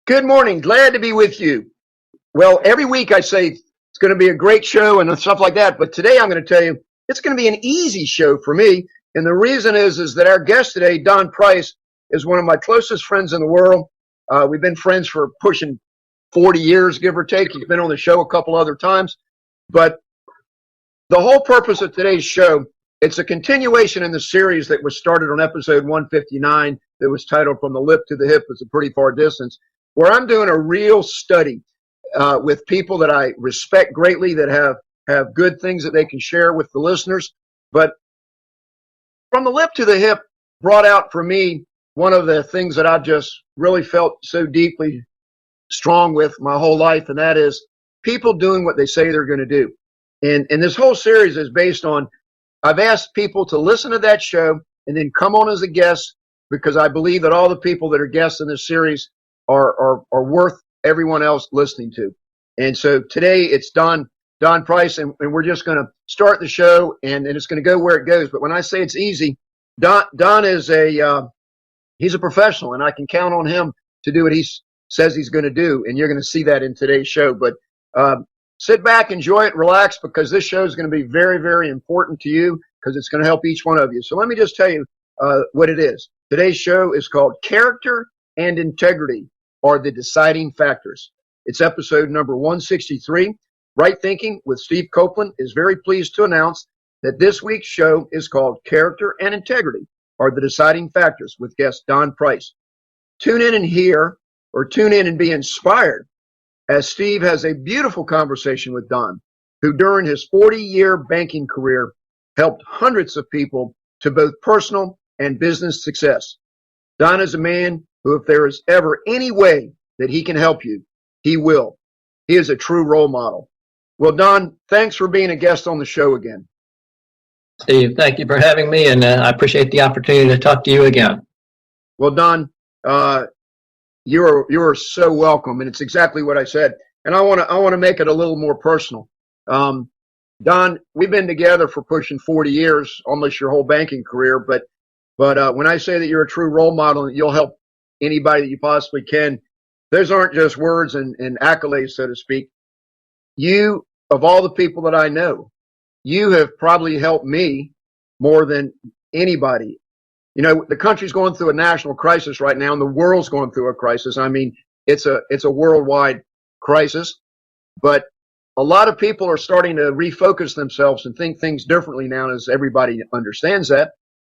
Good morning. Glad to be with you. Well, every week I say it's going to be a great show and stuff like that, but today I'm going to tell you it's going to be an easy show for me. And the reason is that our guest today, Don Price, is one of my closest friends in the world. We've been friends for pushing 40 years, give or take. He's been on the show a couple other times. But the whole purpose of today's show, it's a continuation in the series that was started on episode 159 that was titled From the Lip to the Hip. It's a pretty far distance, where I'm doing a real study with people that I respect greatly, that have good things that they can share with the listeners. But From the Lip to the Hip brought out for me one of the things that I've just really felt so deeply strong with my whole life, and that is people doing what they say they're going to do. And this whole series is based on, I've asked people to listen to that show and then come on as a guest, because I believe that all the people that are guests in this series are worth everyone else listening to. And so today it's Don Price, and we're just going to start the show, and it's going to go where it goes. But when I say it's easy, Don is he's a professional, and I can count on him to do what he says he's going to do, and you're going to see that in today's show. But sit back, enjoy it, relax, because this show is going to be very, very important to you, because it's going to help each one of you. So let me just tell you what it is. Today's show is called Character and Integrity Are the Deciding Factors. It's episode number 163. Right Thinking with Steve Copeland is very pleased to announce that this week's show is called Character and Integrity Are the Deciding Factors with guest Don Price. Tune in and hear, or tune in and be inspired, as Steve has a beautiful conversation with Don, who during his 40-year banking career helped hundreds of people to both personal and business success. Don is a man who, if there is ever any way that he can help you, he will. He is a true role model. Well, Don, thanks for being a guest on the show again. Steve, thank you for having me, and I appreciate the opportunity to talk to you again. Well, Don, you're so welcome, and it's exactly what I said. And I want to make it a little more personal. Don, we've been together for pushing 40 years, almost your whole banking career. But when I say that you're a true role model and you'll help anybody that you possibly can, those aren't just words and accolades, so to speak. You, of all the people that I know, you have probably helped me more than anybody. You know, the country's going through a national crisis right now, and the world's going through a crisis. I mean, it's a worldwide crisis, but a lot of people are starting to refocus themselves and think things differently now, as everybody understands that.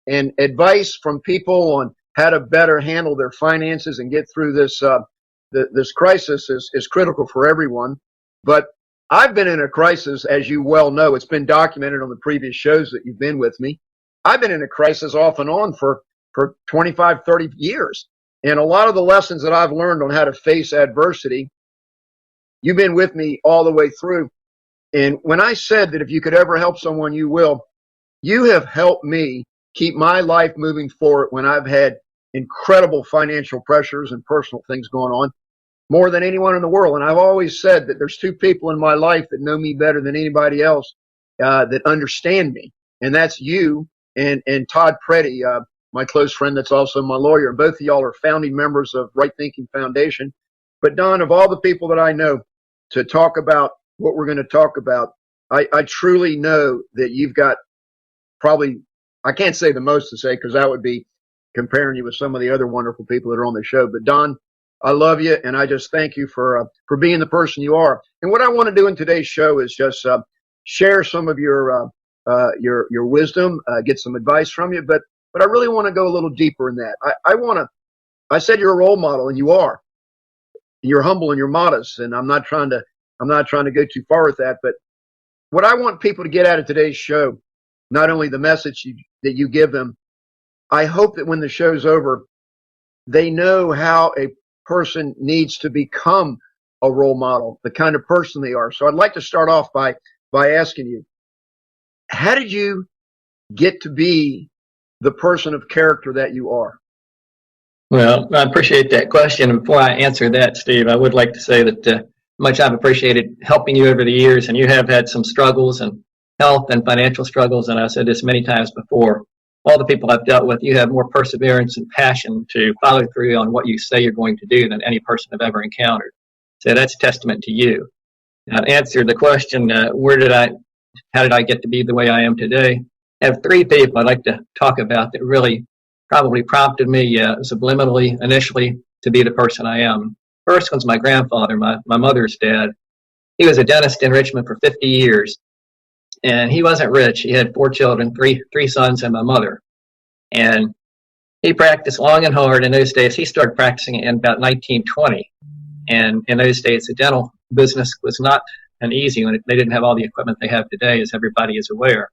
And advice from people on how to better handle their finances and get through this this crisis is critical for everyone. But I've been in a crisis, as you well know. It's been documented on the previous shows that you've been with me. I've been in a crisis off and on for 25, 30 years. And a lot of the lessons that I've learned on how to face adversity, you've been with me all the way through. And when I said that if you could ever help someone, you will, you have helped me keep my life moving forward when I've had incredible financial pressures and personal things going on, more than anyone in the world. And I've always said that there's two people in my life that know me better than anybody else, that understand me. And that's you and Todd Preddy, my close friend that's also my lawyer. And both of y'all are founding members of Right Thinking Foundation. But Don, of all the people that I know to talk about what we're going to talk about, I truly know that you've got probably, I can't say the most to say, because that would be comparing you with some of the other wonderful people that are on the show. But Don, I love you, and I just thank you for being the person you are. And what I want to do in today's show is just share some of your wisdom, get some advice from you. But I really want to go a little deeper in that. I said you're a role model, and you are. You're humble and you're modest, and I'm not trying to go too far with that. But what I want people to get out of today's show, not only the message that you give them, I hope that when the show's over, they know how a person needs to become a role model, the kind of person they are. So I'd like to start off by asking you, how did you get to be the person of character that you are? Well, I appreciate that question. And before I answer that, Steve, I would like to say that much I've appreciated helping you over the years, and you have had some struggles and health and financial struggles, and I've said this many times before. all the people I've dealt with, you have more perseverance and passion to follow through on what you say you're going to do than any person I've ever encountered. So that's a testament to you. Now, to answer the question, how did I get to be the way I am today? I have three people I'd like to talk about that really probably prompted me subliminally initially to be the person I am. First one's my grandfather, my mother's dad. He was a dentist in Richmond for 50 years. And he wasn't rich. He had 4 children, three sons and my mother. And he practiced long and hard in those days. He started practicing in about 1920. And in those days, the dental business was not an easy one. They didn't have all the equipment they have today, as everybody is aware.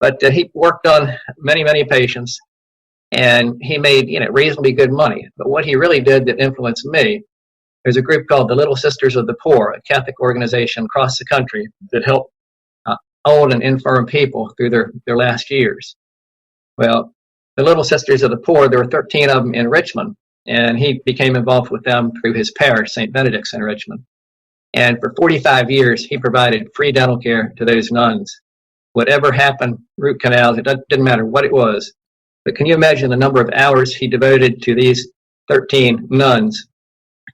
But he worked on many, many patients, and he made reasonably good money. But what he really did that influenced me, there's a group called the Little Sisters of the Poor, a Catholic organization across the country that helped old and infirm people through their last years. Well, the Little Sisters of the Poor, there were 13 of them in Richmond, and he became involved with them through his parish, St. Benedict's in Richmond. And for 45 years, he provided free dental care to those nuns. Whatever happened, root canals, it didn't matter what it was. But can you imagine the number of hours he devoted to these 13 nuns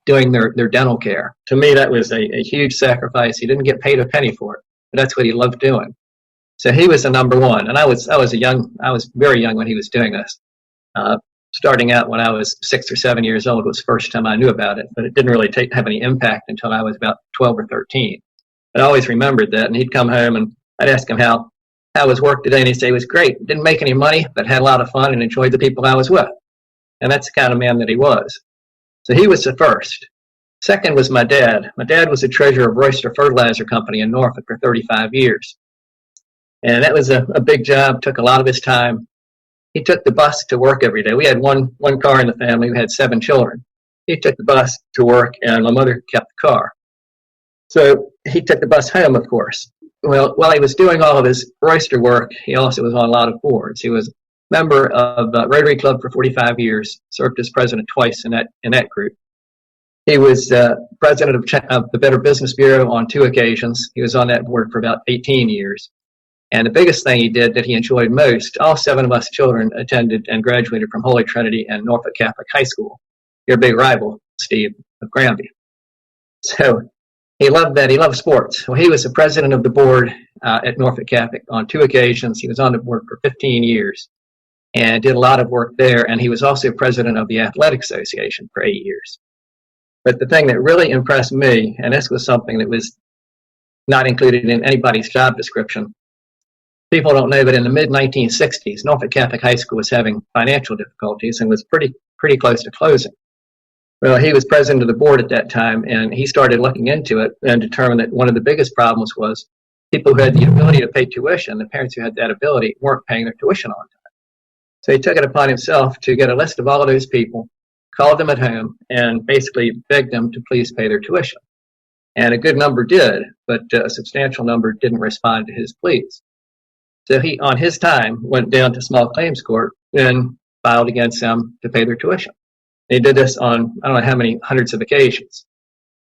doing their dental care? To me, that was a huge sacrifice. He didn't get paid a penny for it, but that's what he loved doing. So he was the number one. And I was very young when he was doing this. Starting out when I was 6 or 7 years old was the first time I knew about it, but it didn't really have any impact until I was about 12 or 13. But I always remembered that, and he'd come home and I'd ask him how was work today, and he'd say it was great. Didn't make any money, but had a lot of fun and enjoyed the people I was with. And that's the kind of man that he was. So he was the first. Second was my dad. My dad was the treasurer of Royster Fertilizer Company in Norfolk for 35 years. And that was a big job, took a lot of his time. He took the bus to work every day. We had one car in the family. We had 7 children. He took the bus to work, and my mother kept the car. So he took the bus home, of course. Well, while he was doing all of his Royster work, he also was on a lot of boards. He was a member of Rotary Club for 45 years, served as president twice in that group. He was president of the Better Business Bureau on 2 occasions. He was on that board for about 18 years. And the biggest thing he did that he enjoyed most, all 7 of us children attended and graduated from Holy Trinity and Norfolk Catholic High School. Your big rival, Steve, of Granby. So he loved that. He loved sports. Well, he was the president of the board at Norfolk Catholic on 2 occasions. He was on the board for 15 years and did a lot of work there. And he was also president of the Athletic Association for 8 years. But the thing that really impressed me, and this was something that was not included in anybody's job description, people don't know, but in the mid-1960s, Norfolk Catholic High School was having financial difficulties and was pretty close to closing. Well, he was president of the board at that time, and he started looking into it and determined that one of the biggest problems was people who had the ability to pay tuition, the parents who had that ability, weren't paying their tuition on time. So he took it upon himself to get a list of all of those people, called them at home, and basically begged them to please pay their tuition. And a good number did, but a substantial number didn't respond to his pleas. So he, on his time, went down to small claims court and filed against them to pay their tuition. He did this on, I don't know how many hundreds of occasions.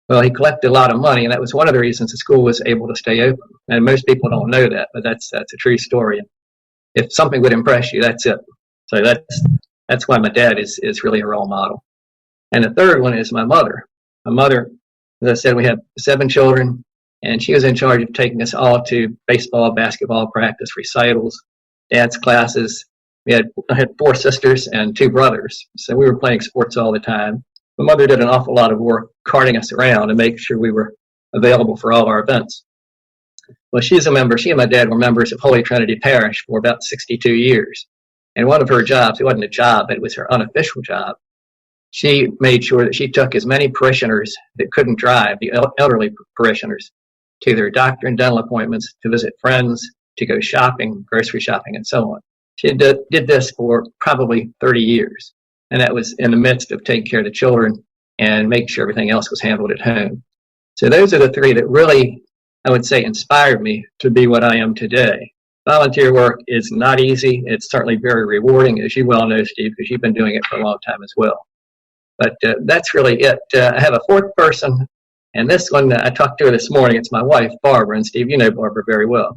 Well, he collected a lot of money, and that was one of the reasons the school was able to stay open. And most people don't know that, but that's a true story. And if something would impress you, that's it. So that's why my dad is really a role model. And the third one is my mother. My mother, as I said, we have 7 children. And she was in charge of taking us all to baseball, basketball practice, recitals, dance classes. I had 4 sisters and 2 brothers, so we were playing sports all the time. My mother did an awful lot of work carting us around to make sure we were available for all our events. Well, she and my dad were members of Holy Trinity Parish for about 62 years. And one of her jobs, it wasn't a job, but it was her unofficial job, she made sure that she took as many parishioners that couldn't drive, the elderly parishioners, to their doctor and dental appointments, to visit friends, to go shopping, grocery shopping, and so on. She did this for probably 30 years, and that was in the midst of taking care of the children and making sure everything else was handled at home. So those are the 3 that really, I would say, inspired me to be what I am today. Volunteer work is not easy. It's certainly very rewarding, as you well know, Steve, because you've been doing it for a long time as well. But that's really it. I have a 4th person. And this one, I talked to her this morning. It's my wife, Barbara. And Steve, you know Barbara very well.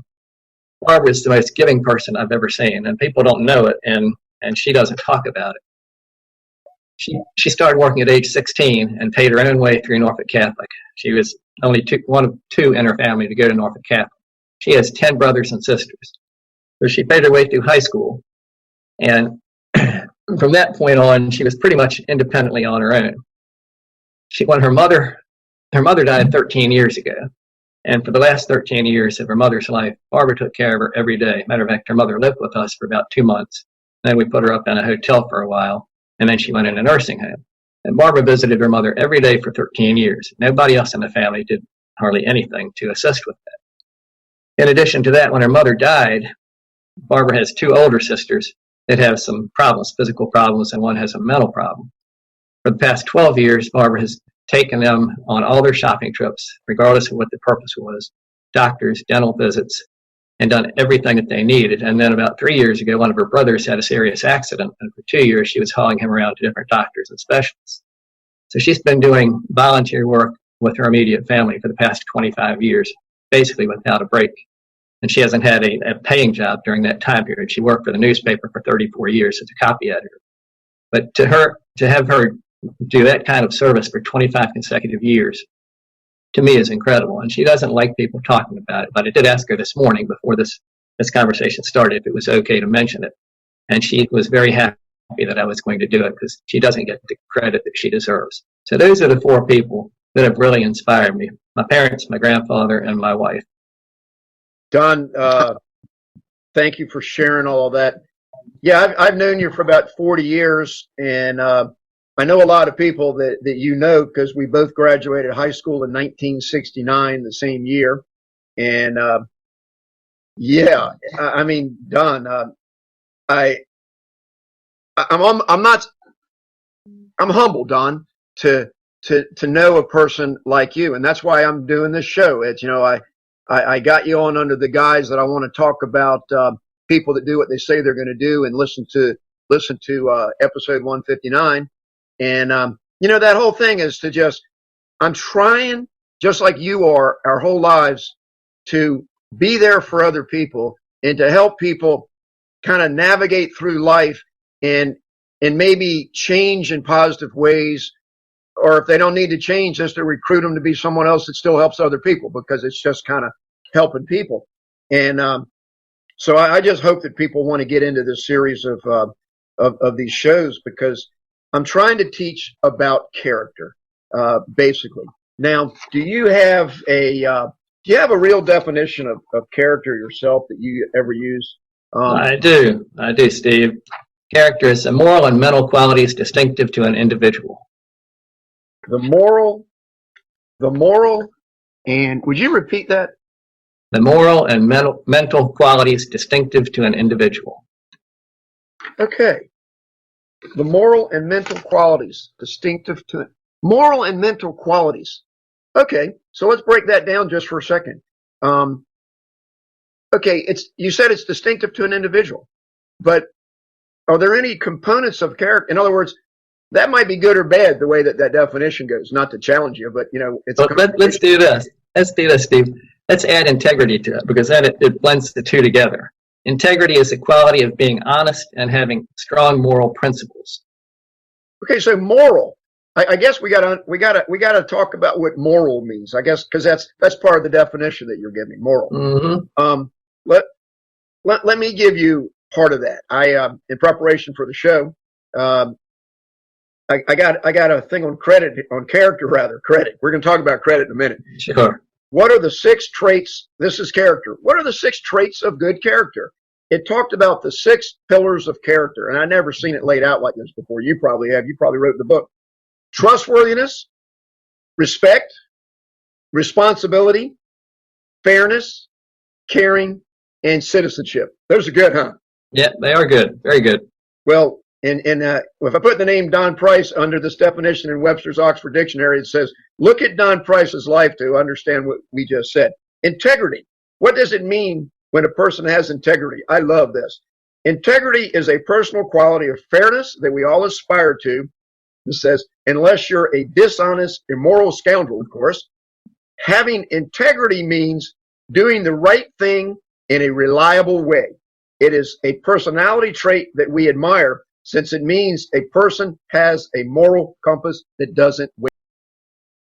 Barbara's the most giving person I've ever seen, and people don't know it, and she doesn't talk about it. She started working at age 16 and paid her own way through Norfolk Catholic. She was only one of two in her family to go to Norfolk Catholic. She has 10 brothers and sisters. So she paid her way through high school, and from that point on, she was pretty much independently on her own. When her mother died 13 years ago, and for the last 13 years of her mother's life, Barbara took care of her every day. Matter of fact, her mother lived with us for about 2 months. Then we put her up in a hotel for a while, and then she went in a nursing home. And Barbara visited her mother every day for 13 years. Nobody else in the family did hardly anything to assist with that. In addition to that, when her mother died, Barbara has two older sisters that have some problems, physical problems, and one has a mental problem. For the past 12 years, Barbara has taken them on all their shopping trips, regardless of what the purpose was, doctors, dental visits, and done everything that they needed. And then about 3 years ago, one of her brothers had a serious accident, and for 2 years, she was hauling him around to different doctors and specialists. So she's been doing volunteer work with her immediate family for the past 25 years, basically without a break. And she hasn't had a paying job during that time period. She worked for the newspaper for 34 years as a copy editor. But to have her do that kind of service for 25 consecutive years, to me, is incredible. And she doesn't like people talking about it. But I did ask her this morning before this conversation started if it was okay to mention it. And she was very happy that I was going to do it because she doesn't get the credit that she deserves. So those are the four people that have really inspired me: my parents, my grandfather, and my wife. Don, thank you for sharing all of that. Yeah, I've known you for about 40 years, and I know a lot of people that you know because we both graduated high school in 1969, the same year. And yeah, I mean, Don, I'm humbled, Don, to know a person like you, and that's why I'm doing this show. It's, you know, I got you on under the guise that I want to talk about people that do what they say they're going to do, and listen to episode 159. And you know, that whole thing is to I'm trying, just like you are, our whole lives, to be there for other people and to help people kind of navigate through life and maybe change in positive ways. Or if they don't need to change, just to recruit them to be someone else that still helps other people, because it's just kind of helping people. And so I just hope that people want to get into this series of these shows, because I'm trying to teach about character, basically. Now, do you have a real definition of character yourself that you ever use? I do, Steve. Character is a moral and mental qualities distinctive to an individual. The moral, and would you repeat that? The moral and mental qualities distinctive to an individual. Okay. The moral and mental qualities distinctive to it. Moral and mental qualities. Okay, so let's break that down just for a second. Okay, you said it's distinctive to an individual, but are there any components of character? In other words, that might be good or bad the way that definition goes. Not to challenge you, but you know, it's. Let's do this. Let's do this, Steve. Let's add integrity to it, because then it blends the two together. Integrity is the quality of being honest and having strong moral principles. Okay, so moral. I guess we gotta talk about what moral means. I guess because that's part of the definition that you're giving, moral. Mm-hmm. Let me give you part of that. In preparation for the show, I got a thing on character. We're going to talk about credit in a minute. Sure. What are the 6 traits? This is character. What are the 6 traits of good character? It talked about the 6 pillars of character, and I've never seen it laid out like this before. You probably have. You probably wrote the book. Trustworthiness, respect, responsibility, fairness, caring, and citizenship. Those are good, huh? Yeah, they are good. Very good. Well, and if I put the name Don Price under this definition in Webster's Oxford Dictionary, it says, look at Don Price's life to understand what we just said. Integrity. What does it mean when a person has integrity? I love this. Integrity is a personal quality of fairness that we all aspire to. It says, unless you're a dishonest, immoral scoundrel, of course. Having integrity means doing the right thing in a reliable way. It is a personality trait that we admire since it means a person has a moral compass that doesn't waver.